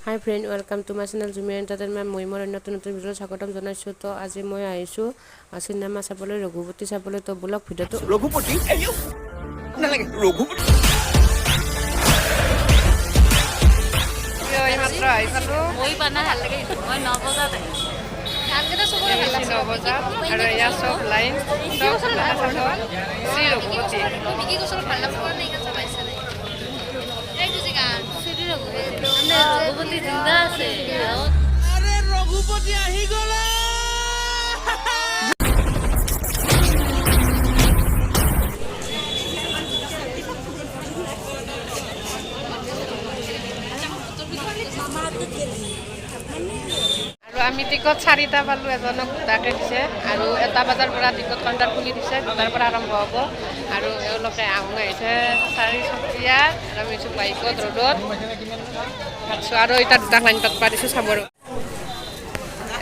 High friend, welcome to my channel Jumi Entertainment. মই মোৰ নতুন নতুন ভিডিঅ'ত স্বাগতম জনাইছোঁ। তো আজি মই আহিছোঁ চিনেমা চাবলৈ, ৰঘুপতি চাবলৈ। তো ব্লগ ভিডিঅ'টো ৰঘুপতি নালাগে ৰঘুপতি এইমাত্ৰ আহি পালোঁ। মই বানা ভাল লাগে। মই 9 বজাত আহিছোঁ। ধানকেইটা চবৰে ভাল লাগিছে। 9 বজাত আৰু এয়া চব লাইন চব শ্ৰী ৰঘুপতি বিকি গোচৰত ভাল লাগিব নে এইখন চলাইছে নে এইটো যে গান শ্ৰী ৰঘুপতি জিন্দা আছে। আৰে ৰঘুপতি আহি গ'লে আৰু আমি টিকট 4টা পালোঁ। এজনক দুটাকৈ দিছে আৰু 1টা বজাৰ পৰা টিকট কাউণ্টাৰ খুলি দিছে। 2টাৰ পৰা আৰম্ভ হ'ব আৰু এওঁলোকে আহোঁ আহিছে 4 চকীয়া আৰু আমি বাইকত ৰ'দত ভাবছোঁ আৰু এতিয়া 2টা লাইন পাতবা দিছোঁ চাবৰ।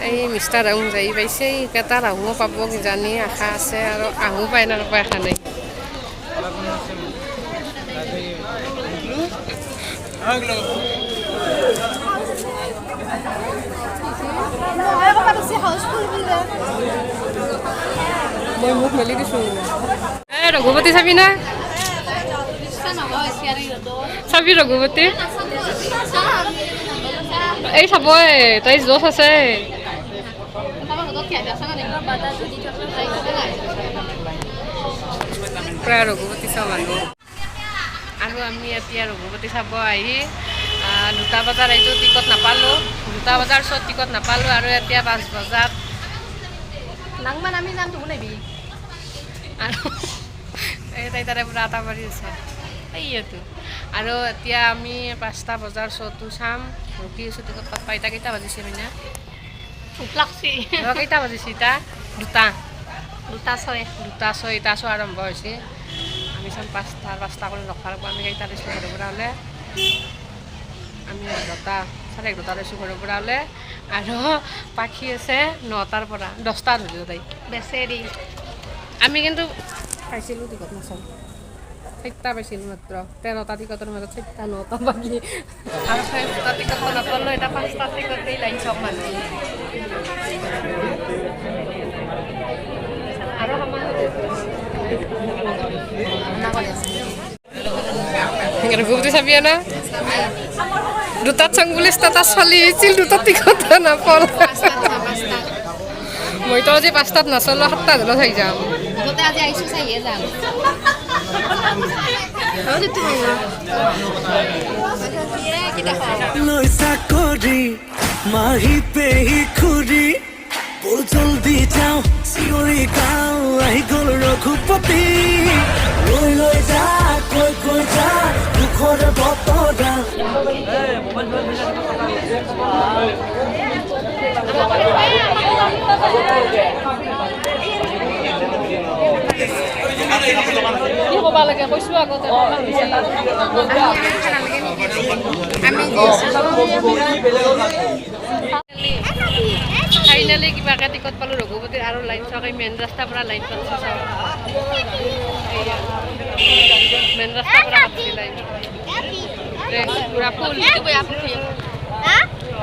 এই মিষ্টাৰ আহোঁ যাই পাইছে। এইকেইটাৰ আহোঁ পাব কিজানি আশা আছে আৰু আহোঁ পাই নাপায় আশা নাই। মই মুখ মেলি দিছোঁ। এই ৰঘুপতি চাবি না? চাবি ৰঘুপতি? এই চাব তাই জোচ আছে। প্ৰায় ৰঘুপতি চাব মানুহ আৰু আমি এতিয়া ৰঘুপতি চাব আহি 2টা বজাত আহিছোঁ। টিকট নাপালোঁ। 2টা বজাৰ ওচৰত টিকট নাপালোঁ আৰু এতিয়া 5 বজাত নাংমান আমি যাম তোক নাবি আৰু এই তাই তাৰে পৰা আটা মাৰি আছে এইটো। আৰু এতিয়া আমি 5টা বজাৰ শ্ব'টো চাম। ৰখি আছোঁ টিকট পাই। এতিয়া কেইটা বাজিছে মানে ভোক লাগছি। কেইটা বাজিছে এতিয়া? 2:06 এতিয়া শ্ব' আৰম্ভ হৈছে। আমি চাম 5টা কৰি ৰখা লাগব। আমি কেইটা লৈছোঁ ঘৰৰ পৰা হ'লে? আমি 11:30 লৈছোঁ ঘৰৰ পৰা হ'লে আৰু পাখি আছে 9টাৰ পৰা 10টা ধৰিলোঁ তাই বেচেৰি। আমি কিন্তু পাইছিলোঁ টিকট নাচাওঁ। 4টা পাইছিলোঁ মাত্ৰ। 13টা টিকটৰ মাজত 4টা 9টা বাকী আৰু 5টা টিকট নাপালোঁ। এতিয়া 5টা টিকটেই লাইন চব মানুহ আৰু ৰঘুপতি চাবি না? 2টাত চাং বুলি ষ্টেটাছ ফালি আহিছিল। 2টাত টিকট নাপাল। মইতো আজি 5টাত নাচালোঁ। 7টা ধৰা চাই যাম। আজি আহিছোঁ চাইহে যাম। চাকৰি মাহী পেহী খুৰী বল জলদি যাওঁ চিঞৰি গাওঁ আহি গ'ল ৰঘুপতি। লৈ লৈ যা কৈ কৈ যা দুখৰে বতৰা কি ক'ব লাগে কৈছোঁ আগতে। ফাইনেলি কিবাকৈ টিকট পালোঁ ৰঘুপতিৰ আৰু লাইন চাওক। মেইন ৰাস্তাৰ পৰা লাইন পাতিছোঁ চাওক। মেইন ৰাস্তাৰ পৰা পাতিছে লাইন পুৰা ফুল।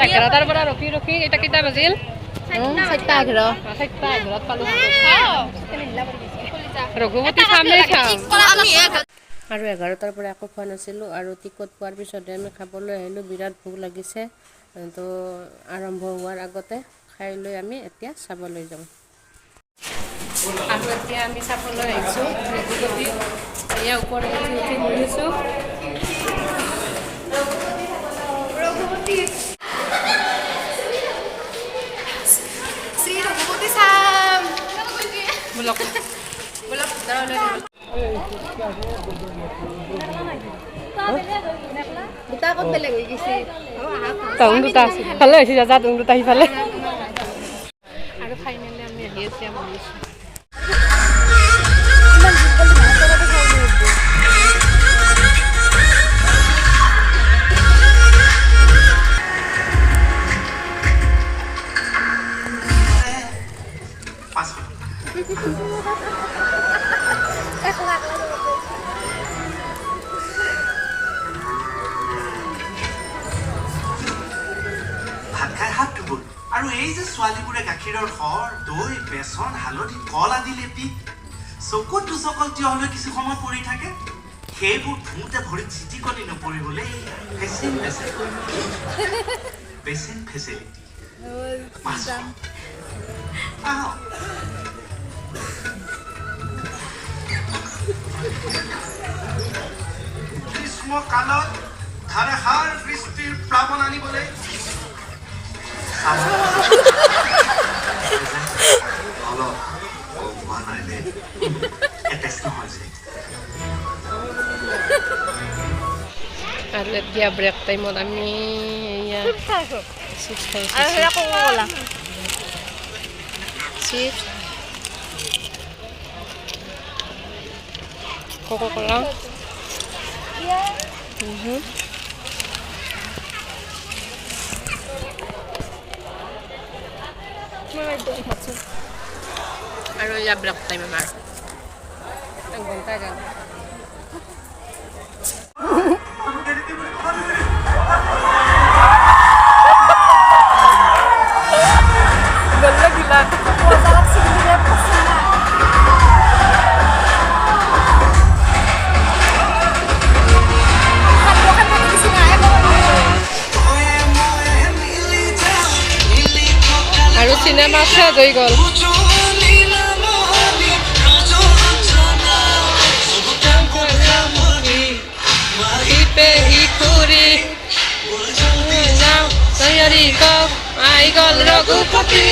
11টাৰ পৰা ৰখি ৰখি এতিয়া কেইটা বাজিল? 4:11 পালোঁ ৰঘুপতি চামেই চাম। আৰু 11টাৰ পৰা একো খোৱা নাছিলোঁ আৰু টিকট পোৱাৰ পিছতহে আমি খাবলৈ আহিলোঁ। বিৰাট ভোক লাগিছে। তো আৰম্ভ হোৱাৰ আগতে খাই লৈ আমি এতিয়া চাবলৈ যাওঁ। আৰু এতিয়া আমি চাবলৈ আহিছোঁ ৰঘুপতি। এয়া ওপৰত উঠি বহিছোঁ। শ্ৰী ৰঘুপতি চাম বোলক বোলক দুটা ক'ত বেলেগ হৈ গৈছে। তং দুটা ভালে হৈছে যা তং দুটা সিফালে। আৰু ফাইনেলি আমি আহি এতিয়া বহিছোঁ। আৰু এই যে ছোৱালীবোৰে গাখীৰৰ সৰ দৈ বেচন হালধি কল আদি লেপি চকুত দুচকল তিয়হ লৈ কিছু সময় পৰি থাকে সেইবোৰ ধুওঁতে ভৰিত চিটিকনি নপৰিবলৈ পেচেণ্ট ফেচিলিটি আহক গ্ৰীষ্মকালত ধাৰাসাৰ বৃষ্টিৰ প্লাৱন আনিবলৈ অলপ হোৱা নাই দে এটেচ নহয় যে আৰু এতিয়া ব্ৰেক টাইমত আমি এয়া চিপছ চিপছ কোকা-কোলা আৰু এয়া ব্ৰেক টাইম আমাৰ 1 ঘণ্টা গ'ল আৰু চিনেমা শেষ হৈ গ'ল আই গ'ল ৰঘুপতি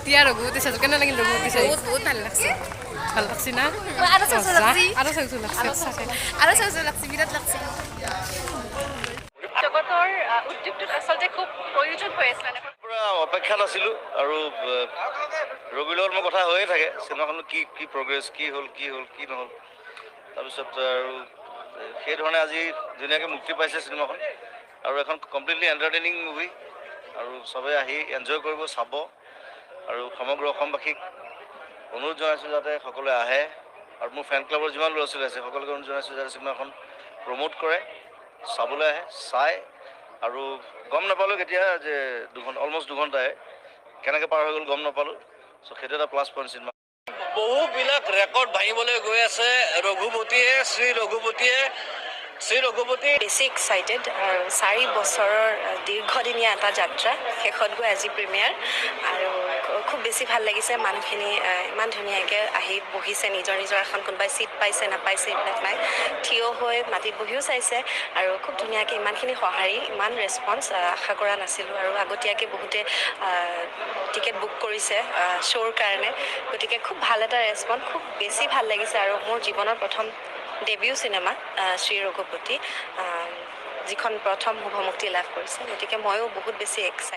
এতিয়া ৰঘুপতি চাইছোঁ কেনে লাগিল ৰঘুপতি চাই বহুত ভাল লাগছে ভাল লাগছি না আৰু চাইছোঁ লাগছি আৰু চাইছোঁ লাগছে আৰু চাইছোঁ লাগছি বিৰাট লাগছে জগতৰ উদ্যোগটোত আচলতে খুব প্ৰয়োজন হৈ আছে পুৰা অপেক্ষাত আছিলোঁ আৰু ৰবিৰ লগত মোৰ কথা হৈয়ে থাকে চিনেমাখনো কি প্ৰগ্ৰেছ কি হ'ল কি নহ'ল তাৰপিছত আৰু সেইধৰণে আজি ধুনীয়াকৈ মুক্তি পাইছে চিনেমাখন আৰু এখন কমপ্লিটলি এণ্টাৰটেইনিং মুভি আৰু চবে আহি এনজয় কৰিব চাব আৰু সমগ্ৰ অসমবাসীক অনুৰোধ জনাইছোঁ যাতে সকলোৱে আহে আৰু মোৰ ফেন ক্লাবৰ যিমান ল'ৰা ছোৱালী আছে সকলোকে অনুৰোধ জনাইছোঁ যাতে চিনেমাখন প্ৰমোট কৰে চাবলৈ আহে চাই আৰু গম নাপালোঁ কেতিয়া যে অলমষ্ট 2 ঘণ্টাই কেনেকৈ পাৰ হৈ গ'ল গম নাপালোঁ চ' সেইটো এটা প্লাছ পইণ্ট চিনেমা বহুবিলাক ৰেকৰ্ড ভাঙিবলৈ গৈ আছে শ্ৰী ৰঘুপতি বেছি এক্সাইটেড আৰু 4 বছৰৰ দীৰ্ঘদিনীয়া এটা যাত্ৰা শেষত গৈ আজি প্ৰিমিয়াৰ আৰু খুব বেছি ভাল লাগিছে মানুহখিনি ইমান ধুনীয়াকৈ আহি বহিছে নিজৰ এখন কোনোবাই চিট পাইছে নাপাইছে এইবিলাক নাই থিয় হৈ মাটিত বহিও চাইছে আৰু খুব ধুনীয়াকৈ ইমানখিনি সঁহাৰি ইমান ৰেছপন্স আশা কৰা নাছিলোঁ আৰু আগতীয়াকৈ বহুতে টিকেট বুক কৰিছে শ্ব'ৰ কাৰণে গতিকে খুব ভাল এটা ৰেছপন্স খুব বেছি ভাল লাগিছে আৰু মোৰ জীৱনৰ প্ৰথম ডেবিউ চিনেমা শ্ৰী ৰঘুপতি যিখন প্ৰথম শুভমুক্তি লাভ কৰিছে গতিকে ময়ো বহুত বেছি এক্সাইটেড